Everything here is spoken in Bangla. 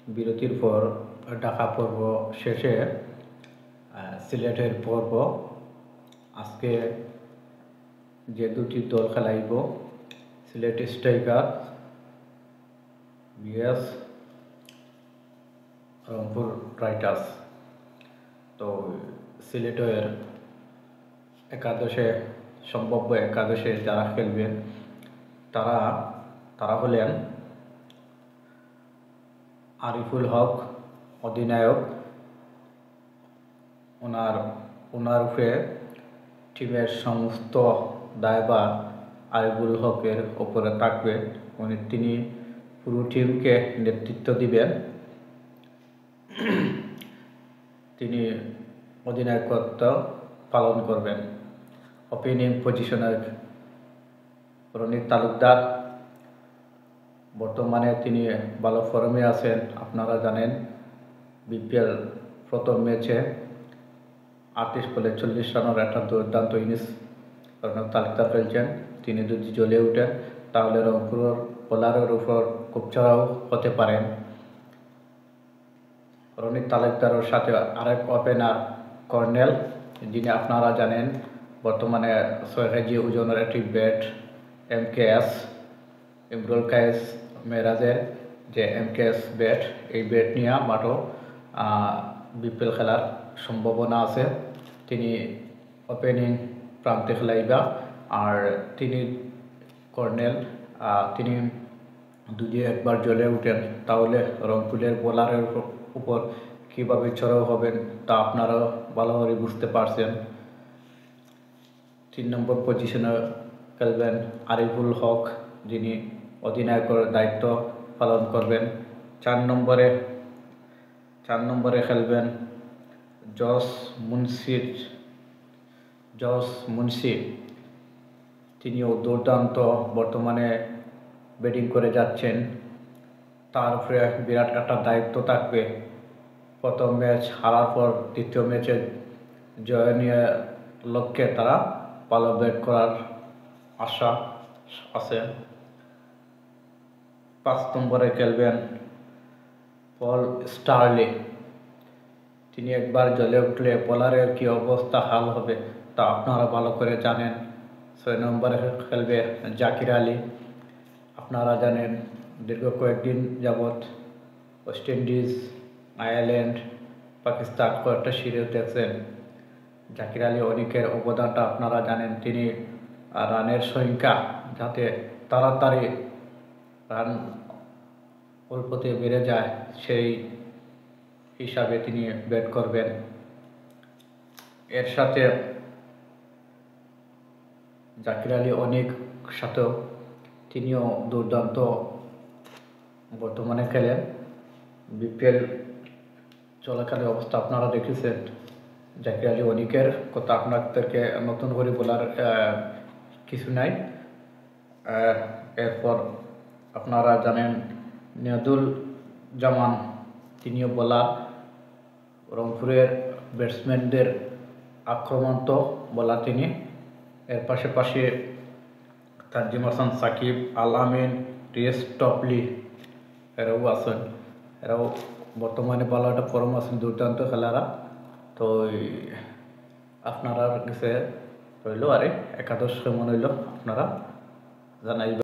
বিরতির পর ঢাকা পর্ব শেষে সিলেটের পর্ব। আজকে যে দুটি দল খেলাইব, Sylhet striker vs Rangpur riders. তো সিলেটের সম্ভাব্য একাদশে যারা খেলবেন তারা হলেন আরিফুল হক অধিনায়ক। ওনার উপরে টিমের সমস্ত দায়ভার আরিফুল হকের ওপরে থাকবে। তিনি পুরো টিমকে নেতৃত্ব দিবেন। তিনি অধিনায়কত্ব পালন করবেন। ওপেনিং পজিশনের রনিত তালুকদার, বর্তমানে তিনি ভালো ফর্মে আছেন। আপনারা জানেন বিপিএল প্রথম ম্যাচে 38 বলে 40 রানের একটা দুর্দান্ত ইনিংস রনিত তালুকদার খেলছেন। তিনি যদি জ্বলে ওঠেন তাহলে রংপুর বোলারের উপর খুব চড়াও হতে পারেন। রনিত তালুকদারের সাথে আরেক ওপেনার কর্নেল, যিনি আপনারা জানেন বর্তমানে 6 কেজি ওজনের একটি ব্যাট এমকেএস ইমরুল কায়েস মেরাজের যে এমকেএস ব্যাট, এই ব্যাট নিয়ে মাঠও বিপিএল খেলার সম্ভাবনা আছে। তিনি ওপেনিং প্রান্তে খেলাইবা। আর তিনি কর্নেল, তিনি যদি একবার জ্বলে উঠেন তাহলে রংপুরের বোলারের উপর কীভাবে চড়াও হবেন তা আপনারা ভালোভাবে বুঝতে পারছেন। 3 নম্বর পজিশনে খেলবেন আরিফুল হক, যিনি অধিনায়কের দায়িত্ব পালন করবেন। 4 নম্বরে খেলবেন জস মুন্সি। তিনিও দুর্দান্ত বর্তমানে ব্যাটিং করে যাচ্ছেন। তার উপরে বিরাট একটা দায়িত্ব থাকবে। প্রথম ম্যাচ হারার পর দ্বিতীয় ম্যাচে জয় নিয়ে লক্ষ্যে তারা ভালো ব্যাট করার আশা আছে। 5 নম্বরে খেলবেন পল স্টার্লি। তিনি একবার জ্বলে উঠলে বোলারের কী অবস্থা হাল হবে তা আপনারা ভালো করে জানেন। 6 নম্বরে খেলবে জাকির আলী। আপনারা জানেন দীর্ঘ কয়েকদিন যাবৎ ওয়েস্ট ইন্ডিজ, আয়ারল্যান্ড, পাকিস্তান কয়েকটা সিরিজ দেখছেন। জাকির আলী অনেকের অবদানটা আপনারা জানেন। তিনি রানের সংখ্যা যাতে তাড়াতাড়ি রান অল্পতে বেড়ে যায় সেই হিসাবে তিনি ব্যাট করবেন। এর সাথে জাকির আলী সাথেও তিনিও দুর্দান্ত বর্তমানে খেলেন। বিপিএল চলাকালীন অবস্থা আপনারা দেখেছেন। জাকির আলী অনেকের কথা আপনাদেরকে নতুন করে বলার কিছু নাই। এরপর আপনারা জানেন নিয়াদুল জামান, তিনিও বোলার। রংপুরের ব্যাটসম্যানদের আক্রমন্ত বোলার তিনি। এর পাশাপাশি তানজিম হাসান সাকিব, আল আমিন, রিয়াজ টপলি এরাও আছেন। এরাও বর্তমানে ভালো একটা ফর্ম আছেন, দুর্দান্ত খেলারা। তো আপনারা কাছে রইল একাদশ কেমন হইল আপনারা জানাইবেন।